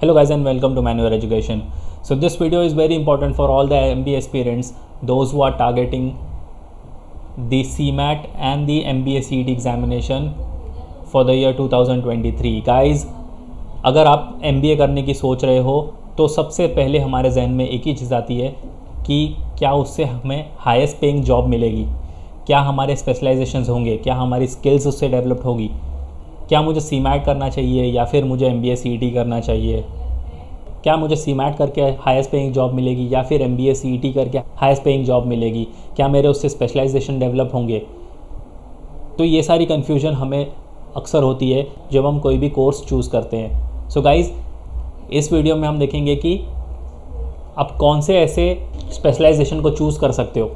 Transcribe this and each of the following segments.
Hello guys and welcome to Manual Education. So this video is very important for all the MBA aspirants, those who are targeting the CMAT and the MBA CET examination for the year 2023. Guys, अगर आप MBA करने की सोच रहे हो तो सबसे पहले हमारे जहन में एक ही चीज़ आती है कि क्या उससे हमें हाईएस्ट पेइंग जॉब मिलेगी, क्या हमारे स्पेशलाइजेशंस होंगे, क्या हमारी स्किल्स उससे डेवलप्ड होगी, क्या मुझे सीमैट करना चाहिए या फिर मुझे MBA CET करना चाहिए, क्या मुझे सीमैट करके हाईएस्ट पेइंग जॉब मिलेगी या फिर MBA CET करके हाईएस्ट पेइंग जॉब मिलेगी, क्या मेरे उससे स्पेशलाइजेशन डेवलप होंगे। तो ये सारी कन्फ्यूजन हमें अक्सर होती है जब हम कोई भी कोर्स चूज़ करते हैं। सो गाइज़, इस वीडियो में हम देखेंगे कि आप कौन से ऐसे स्पेशलाइजेशन को चूज़ कर सकते हो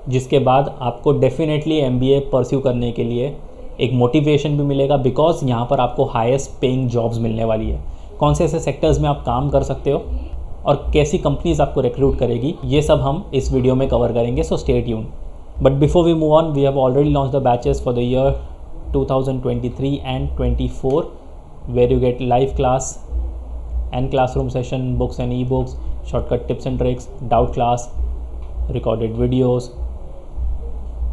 जिसके बाद आपको डेफिनेटली MBA परस्यू करने के लिए एक मोटिवेशन भी मिलेगा, बिकॉज यहाँ पर आपको हाईएस्ट पेइंग जॉब्स मिलने वाली है। कौन से ऐसे सेक्टर्स में आप काम कर सकते हो और कैसी कंपनीज आपको रिक्रूट करेगी, ये सब हम इस वीडियो में कवर करेंगे। So stay tuned. But before we move on, we have already launch the batches for the year 2023 and 24 where you get live class and classroom session, books and ebooks, shortcut tips and tricks, doubt class, recorded videos,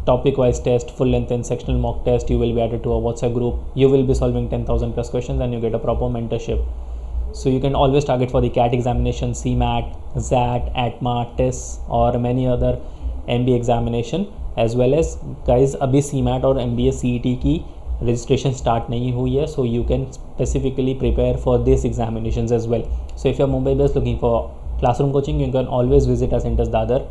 topic wise test, full length and sectional mock test. You will be added to our WhatsApp group. You will be solving 10,000 plus questions and you get a proper mentorship. So you can always target for the CAT examination, CMAT, ZAT, ATMA, TES or many other MBA examination, as well as guys अभी CMAT और MBA CET की registration start नहीं हुई है, so you can specifically prepare for these examinations as well. So if you are Mumbai based looking for classroom coaching, you can always visit our centers Dadar,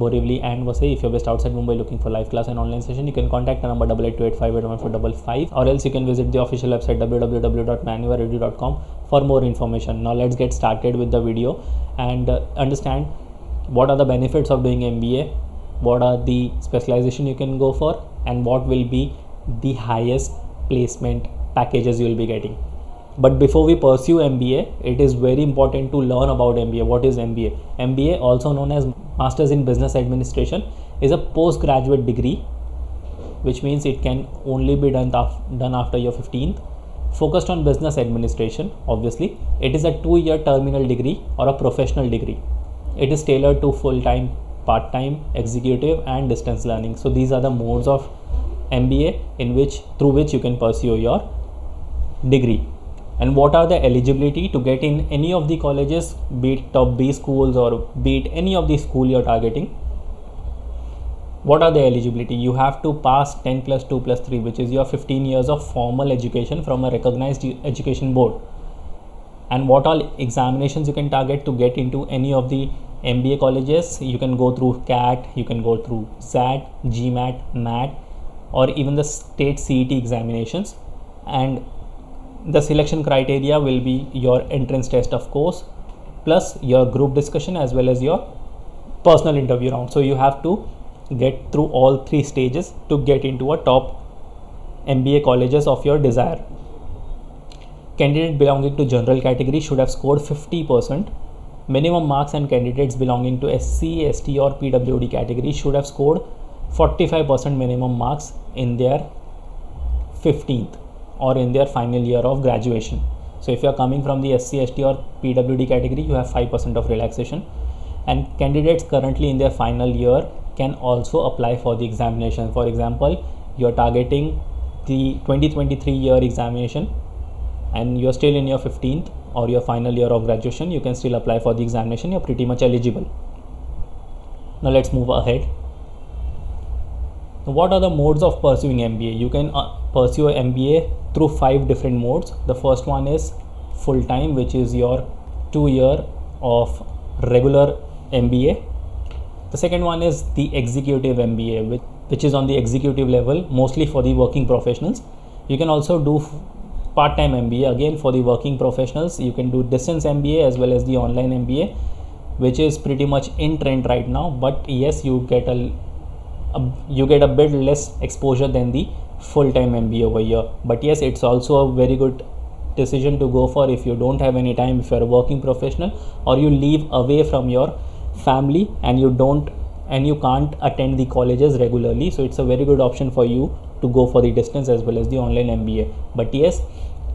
Borivali and Vasai. If you're based outside Mumbai looking for live class and online session, you can contact our number 8828581455, or else you can visit the official website www.manualedu.com for more information. Now let's get started with the video and understand what are the benefits of doing MBA, what are the specialization you can go for, and what will be the highest placement packages you will be getting. But before we pursue MBA, it is very important to learn about MBA. What is MBA? MBA, also known as Masters in Business Administration, is a postgraduate degree, which means it can only be done after your 15th. Focused on business administration, obviously. It is a 2-year terminal degree or a professional degree. It is tailored to full-time, part-time, executive and distance learning. So these are the modes of MBA through which you can pursue your degree. And what are the eligibility to get in any of the colleges, be it top B schools or be it any of the school you're targeting? What are the eligibility? You have to pass 10 plus 2 plus 3, which is your 15 years of formal education from a recognized education board. And what all examinations you can target to get into any of the MBA colleges? You can go through CAT, you can go through ZAT, GMAT, MAT, or even the state CET examinations. And the selection criteria will be your entrance test, of course, plus your group discussion as well as your personal interview round. So you have to get through all 3 stages to get into a top MBA colleges of your desire. Candidate belonging to general category should have scored 50% minimum marks, and candidates belonging to SC, ST or PWD category should have scored 45% minimum marks in their 15th or in their final year of graduation. So if you are coming from the SC, ST or PWD category, you have 5% of relaxation, and candidates currently in their final year can also apply for the examination. For example, you are targeting the 2023 year examination and you are still in your 15th or your final year of graduation, you can still apply for the examination. You're pretty much eligible. Now let's move ahead. What are the modes of pursuing MBA? You can pursue MBA through 5 different modes. The first one is full-time, which is your 2 year of regular MBA. The second one is the executive MBA, which is on the executive level, mostly for the working professionals. You can also do part-time MBA, again for the working professionals. You can do distance MBA as well as the online MBA, which is pretty much in trend right now. But yes, you get a bit less exposure than the full-time MBA over here. But yes, it's also a very good decision to go for if you don't have any time, if you're a working professional or you live away from your family and you can't attend the colleges regularly. So it's a very good option for you to go for the distance as well as the online MBA. But yes,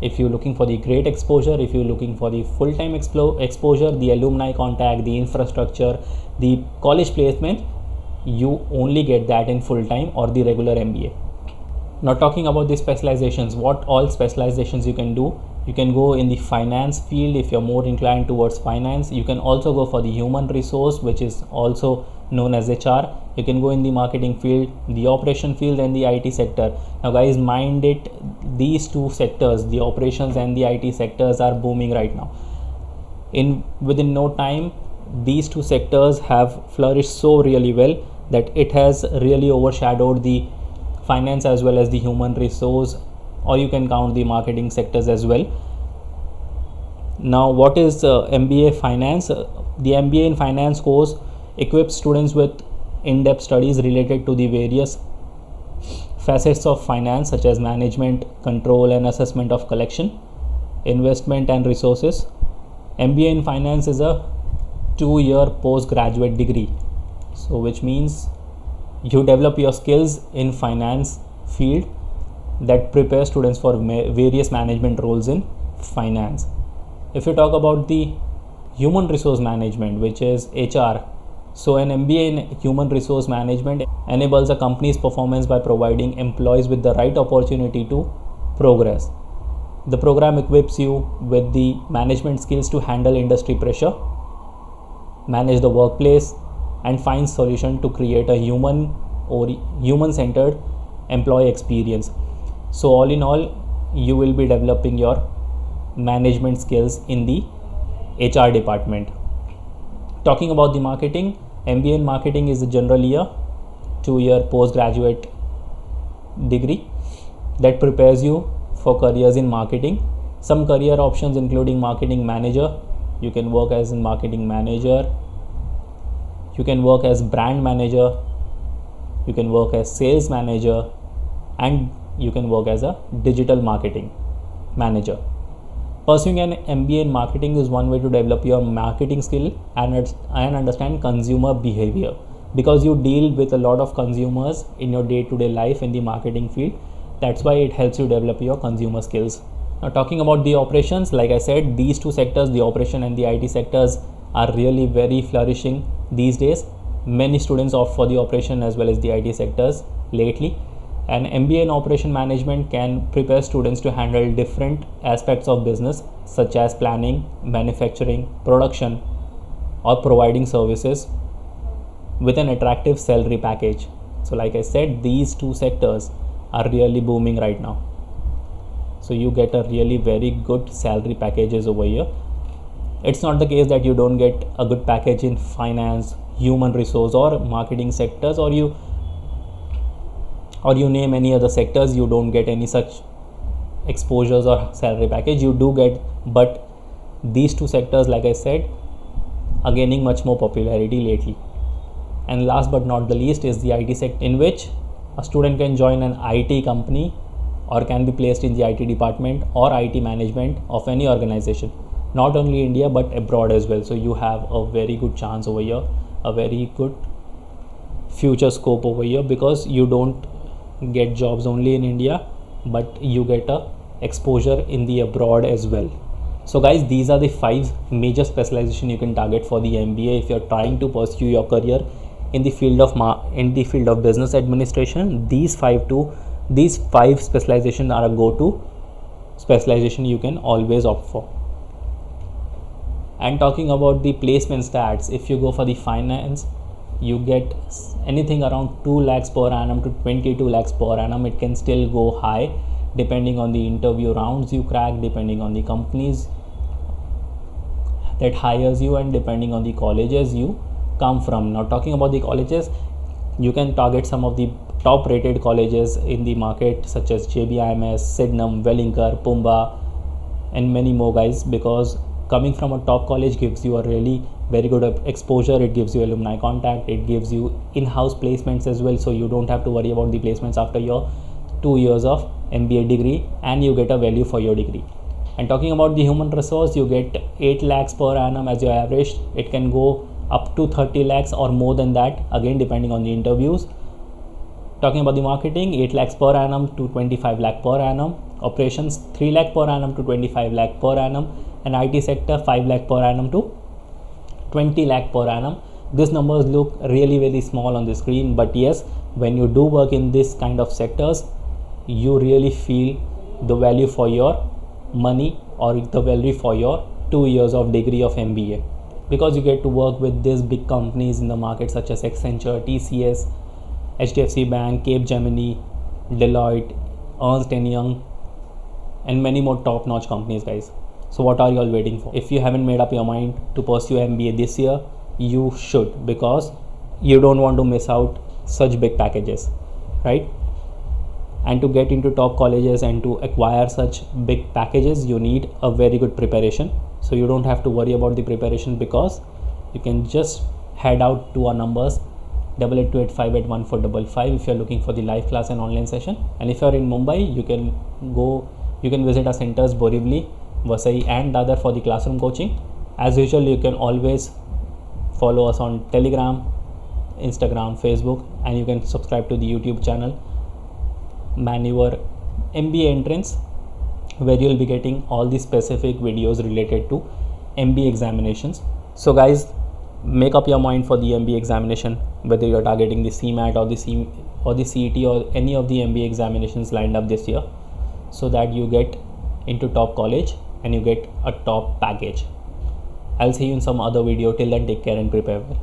If you're looking for the great exposure, if you're looking for the full-time exposure, the alumni contact, the infrastructure, the college placement, you only get that in full-time or the regular MBA. Now talking about the specializations, what all specializations you can do. You can go in the finance field if you're more inclined towards finance. You can also go for the human resource, which is also known as HR. You can go in the marketing field, the operation field, and the IT sector. Now guys, mind it, these two sectors, the operations and the IT sectors, are booming right now. Within no time, these two sectors have flourished so really well that it has really overshadowed the finance as well as the human resource, or you can count the marketing sectors as well. Now what is MBA finance? The MBA in finance course equips students with in-depth studies related to the various facets of finance, such as management, control and assessment of collection, investment and resources. MBA in finance is a 2-year postgraduate degree, so which means you develop your skills in finance field that prepares students for various management roles in finance. If you talk about the human resource management, which is HR, so an MBA in human resource management enables a company's performance by providing employees with the right opportunity to progress. The program equips you with the management skills to handle industry pressure, manage the workplace, and find solution to create a human-centered employee experience. So all in all, you will be developing your management skills in the HR department. Talking about the marketing, MBA in marketing is generally a 2-year postgraduate degree that prepares you for careers in marketing. Some career options including marketing manager. You can work as a marketing manager. You can work as brand manager. You can work as sales manager, and you can work as a digital marketing manager. Pursuing an MBA in marketing is one way to develop your marketing skill and understand consumer behavior, because you deal with a lot of consumers in your day-to-day life in the marketing field. That's why it helps you develop your consumer skills. Now talking about the operations, like I said, these two sectors, the operation and the IT sectors, are really very flourishing these days. Many students opt for the operation as well as the IT sectors lately. An MBA in operation management can prepare students to handle different aspects of business, such as planning, manufacturing, production, or providing services, with an attractive salary package. So like I said, these two sectors are really booming right now. So you get a really very good salary packages over here. It's not the case that you don't get a good package in finance, human resource, or marketing sectors, or you name any other sectors, you don't get any such exposures or salary package. You do get, but these two sectors, like I said, are gaining much more popularity lately. And last but not the least is the IT sector, in which a student can join an IT company or can be placed in the IT department or IT management of any organization, not only India but abroad as well. So you have a very good chance over here, a very good future scope over here, because you don't get jobs only in India, but you get a exposure in the abroad as well. So guys, these are the 5 major specialization you can target for the MBA if you're trying to pursue your career in the field of business administration. These 5 specializations are a go-to specialization you can always opt for. And talking about the placement stats, if you go for the finance, you get anything around 2 lakhs per annum to 22 lakhs per annum. It can still go high depending on the interview rounds you crack, depending on the companies that hires you, and depending on the colleges you come from. Now talking about the colleges, you can target some of the top rated colleges in the market, such as JBIMS, Sydenham, Wellinger, Pumba, and many more guys, because coming from a top college gives you a really very good exposure. It gives you alumni contact, it gives you in-house placements as well, so you don't have to worry about the placements after your 2 years of MBA degree, and you get a value for your degree. And talking about the human resource, you get 8 lakhs per annum as your average. It can go up to 30 lakhs or more than that, again depending on the interviews. Talking about the marketing, 8 lakhs per annum to 25 lakh per annum. operations 3 lakh per annum to 25 lakh per annum, and IT sector 5 lakh per annum to 20 lakh per annum. These numbers look really very small on the screen, but yes, when you do work in this kind of sectors, you really feel the value for your money or the value for your 2 years of degree of MBA, because you get to work with these big companies in the market such as Accenture, TCS, HDFC Bank, Capgemini, Deloitte, Ernst & Young, and many more top-notch companies, guys. So what are you all waiting for? If you haven't made up your mind to pursue MBA this year, you should, because you don't want to miss out such big packages, right? And to get into top colleges and to acquire such big packages, you need a very good preparation. So you don't have to worry about the preparation, because you can just head out to our numbers 8828581455 if you're looking for the live class and online session. And if you're in Mumbai, you can visit our centers Borivali, Vasai and Dadar for the classroom coaching. As usual, you can always follow us on Telegram, Instagram, Facebook, and you can subscribe to the YouTube channel Man Your MBA Entrance, where you'll be getting all the specific videos related to MBA examinations. So guys, make up your mind for the MBA examination, whether you're targeting the CMAT or the CET or any of the MBA examinations lined up this year, so that you get into top college and you get a top package. I'll see you in some other video. Till then, take care and prepare well.